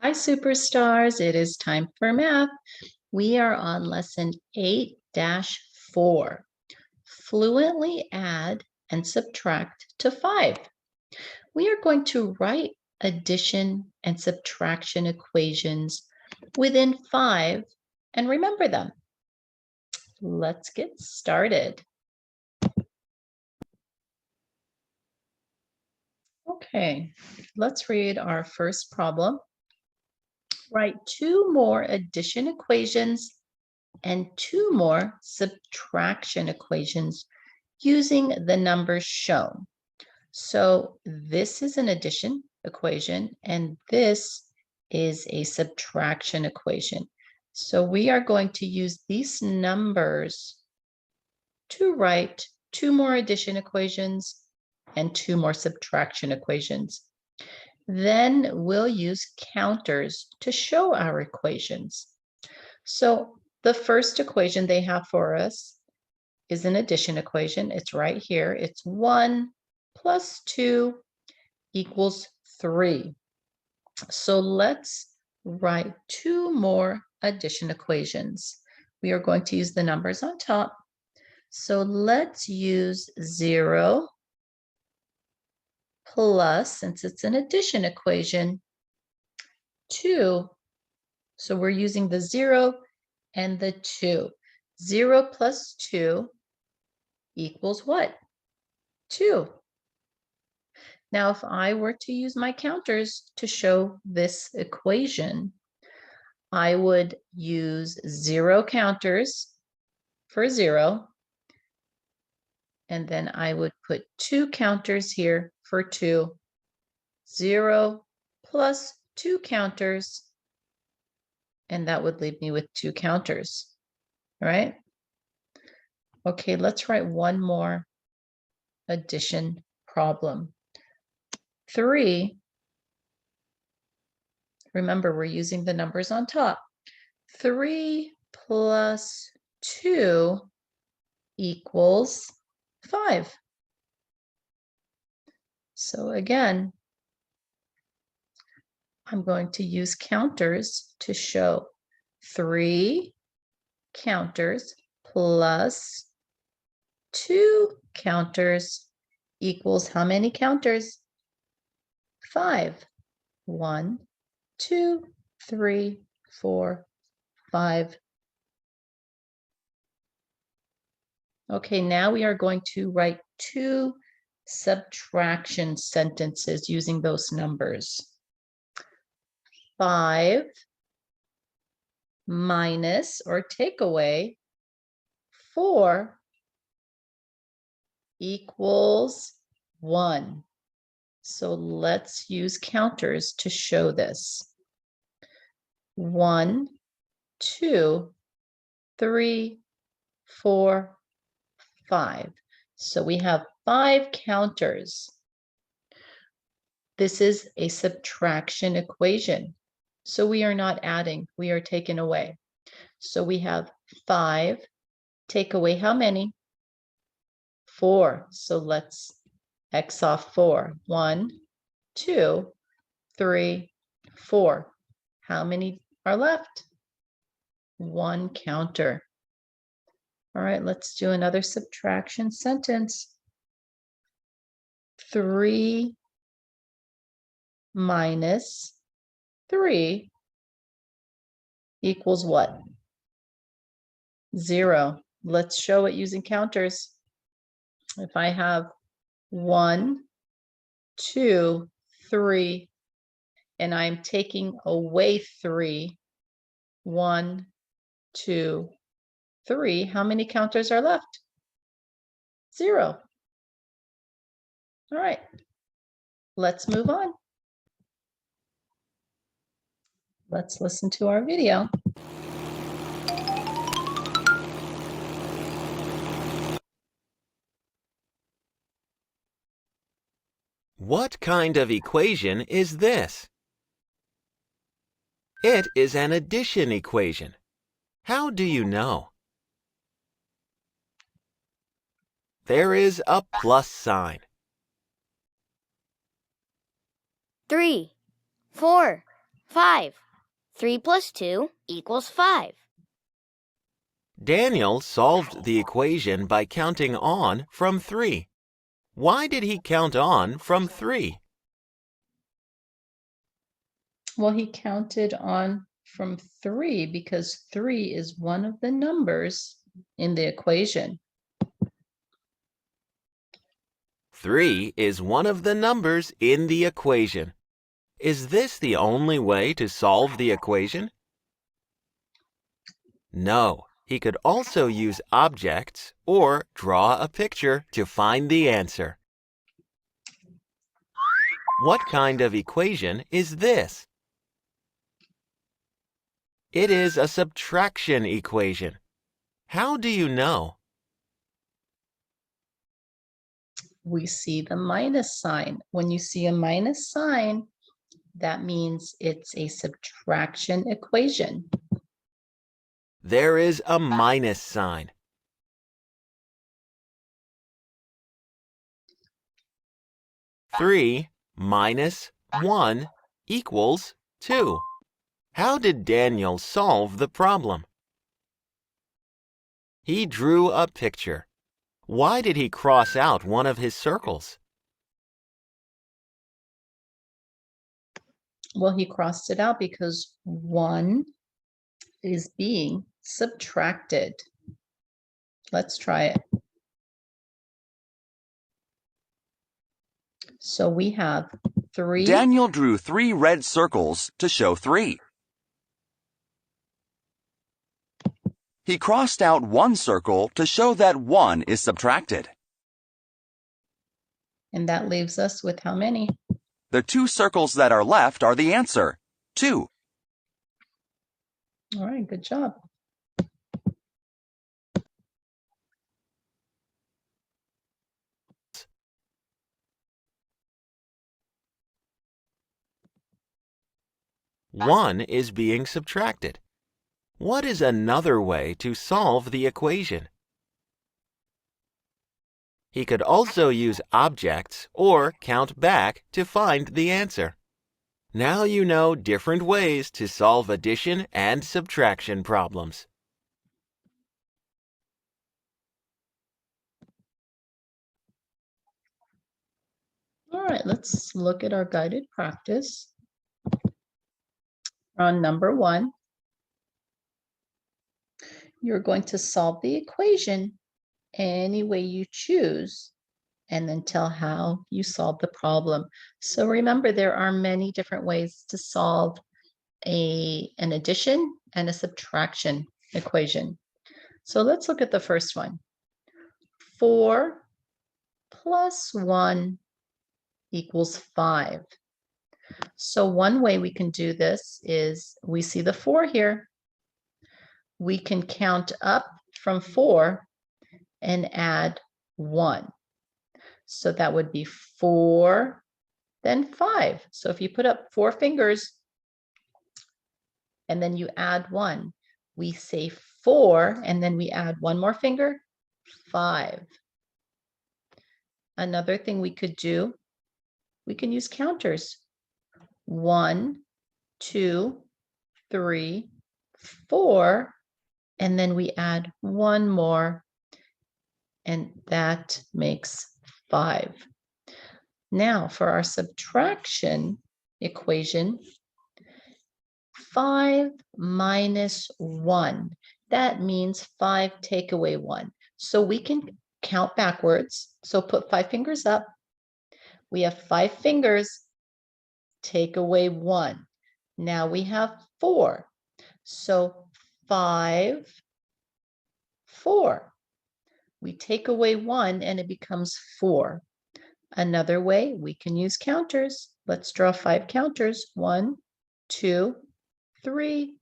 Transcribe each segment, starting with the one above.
Hi, superstars. It is time for math. We are on lesson 8-4. Fluently add and subtract to 5. We are going to write addition and subtraction equations within 5 and remember them. Let's get started. Okay, let's read our first problem. Write 2 more addition equations and 2 more subtraction equations using the numbers shown. So this is an addition equation, and this is a subtraction equation. So we are going to use these numbers to write 2 more addition equations and 2 more subtraction equations. Then we'll use counters to show our equations. So the first equation they have for us is an addition equation. It's right here. It's 1 plus 2 equals 3. So let's write 2 more addition equations. We are going to use the numbers on top. So let's use 0 plus, since it's an addition equation, 2. So we're using the 0 and the 2. 0 plus 2 equals what? 2. Now, if I were to use my counters to show this equation, I would use 0 counters for 0, and then I would put 2 counters here for 2. 0 plus 2 counters, and that would leave me with 2 counters, right? Okay, let's write one more addition problem. 3, remember we're using the numbers on top. 3 plus 2 equals 5. So again, I'm going to use counters to show 3 counters plus 2 counters equals how many counters? 5. 1, 2, 3, 4, 5. Okay, now we are going to write 2 subtraction sentences using those numbers. 5 minus or take away 4 equals 1. So let's use counters to show this. 1, 2, 3, 4, 5. So we have 5 counters. This is a subtraction equation. So we are not adding, we are taking away. So we have 5, take away how many? 4. So let's X off 4. 1, 2, 3, 4. How many are left? 1 counter. All right, let's do another subtraction sentence. 3 minus 3 equals what? 0. Let's show it using counters. If I have 1, 2, 3, and I'm taking away 3, 1, 2, 3, how many counters are left? 0. All right, let's move on. Let's listen to our video. What kind of equation is this? It is an addition equation. How do you know? There is a plus sign. 3, 4, 5. 3 plus 2 equals 5. Daniel solved the equation by counting on from 3. Why did he count on from 3? Well, he counted on from 3 because 3 is one of the numbers in the equation. 3 is one of the numbers in the equation. Is this the only way to solve the equation? No, he could also use objects or draw a picture to find the answer. What kind of equation is this? It is a subtraction equation. How do you know? We see the minus sign. When you see a minus sign, that means it's a subtraction equation. There is a minus sign. 3 minus 1 equals 2. How did Daniel solve the problem? He drew a picture. Why did he cross out one of his circles? Well, he crossed it out because 1 is being subtracted. Let's try it. So we have 3. Daniel drew 3 red circles to show 3. He crossed out 1 circle to show that 1 is subtracted. And that leaves us with how many? The 2 circles that are left are the answer, 2. All right, good job. One is being subtracted. What is another way to solve the equation? He could also use objects or count back to find the answer. Now you know different ways to solve addition and subtraction problems. All right, let's look at our guided practice. On number 1, you're going to solve the equation any way you choose and then tell how you solve the problem. So remember, there are many different ways to solve an addition and a subtraction equation. So let's look at the first one. 4 plus 1 equals 5. So one way we can do this is we see the 4 here. We can count up from 4 and add 1. So that would be 4, then 5. So if you put up 4 fingers and then you add 1, we say 4 and then we add 1 more finger, 5. Another thing we could do, we can use counters. 1, 2, 3, 4, and then we add 1 more, and that makes 5. Now for our subtraction equation, 5 minus 1. That means 5 take away 1. So we can count backwards. So put 5 fingers up. We have 5 fingers. Take away 1. Now we have 4. So 5, 4. We take away 1 and it becomes 4. Another way, we can use counters. Let's draw 5 counters. 1, 2, 3,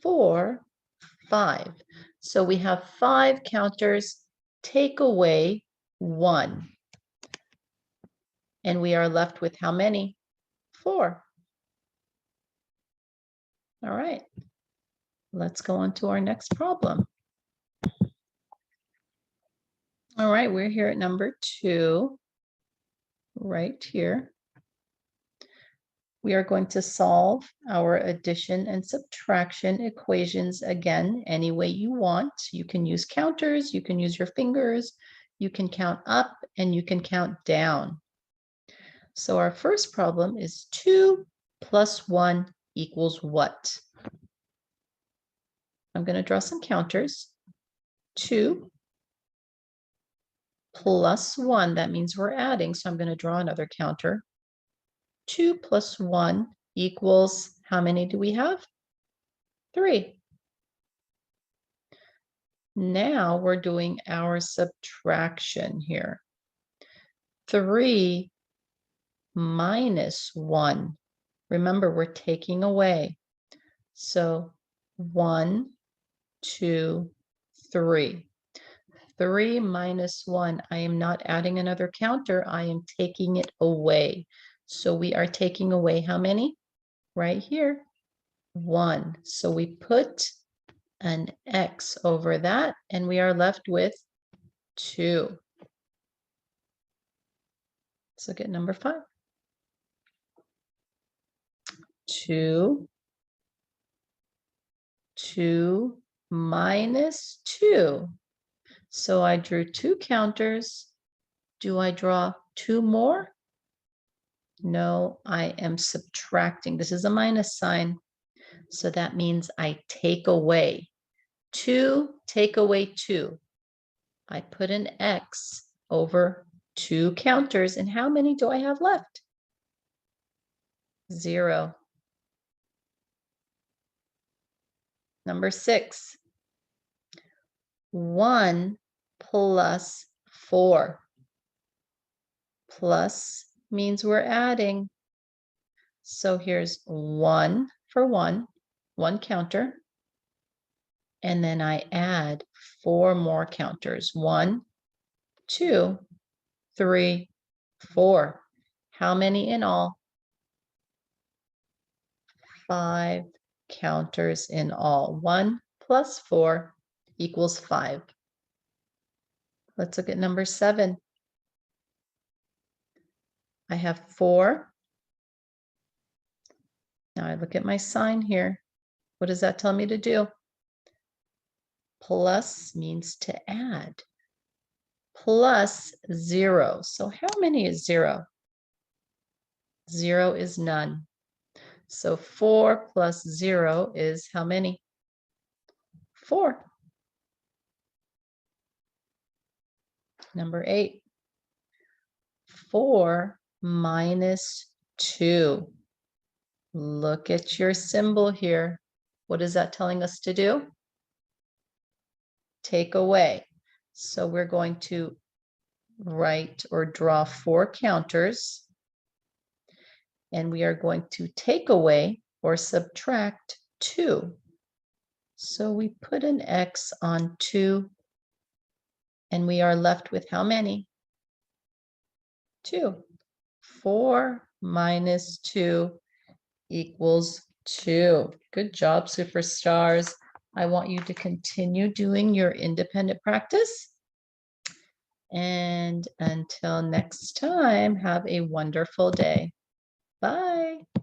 4, 5. So we have 5 counters. Take away 1. And we are left with how many? 4. All right. Let's go on to our next problem. All right, we're here at number 2, right here. We are going to solve our addition and subtraction equations again any way you want. You can use counters, you can use your fingers, you can count up, and you can count down. So our first problem is 2 plus 1 equals what? I'm going to draw some counters. 2 plus 1, that means we're adding, so I'm going to draw another counter. 2 plus 1 equals, how many do we have? 3. Now we're doing our subtraction here. 3 minus 1. Remember, we're taking away. So 1, 2, 3. 3 minus 1. I am not adding another counter. I am taking it away. So we are taking away how many? Right here, 1. So we put an X over that, and we are left with 2. Let's look at number 5. 2 minus 2. So I drew 2 counters. Do I draw 2 more? No, I am subtracting. This is a minus sign. So that means I take away. 2, take away 2. I put an X over 2 counters. And how many do I have left? 0. Number 6. 1 plus 4. Plus means we're adding. So here's 1 for 1 counter. And then I add 4 more counters. 1, 2, 3, 4. How many in all? 5 counters in all. 1 plus 4 equals 5. Let's look at number 7. I have 4. Now I look at my sign here. What does that tell me to do? Plus means to add. Plus 0. So how many is 0? 0 is none. So 4 plus 0 is how many? 4. Number 8. 4 minus 2. Look at your symbol here. What is that telling us to do? Take away. So we're going to write or draw 4 counters. And we are going to take away or subtract 2. So we put an X on 2. And we are left with how many? 2. 4 minus 2 equals 2. Good job, superstars. I want you to continue doing your independent practice. And until next time, have a wonderful day. Bye.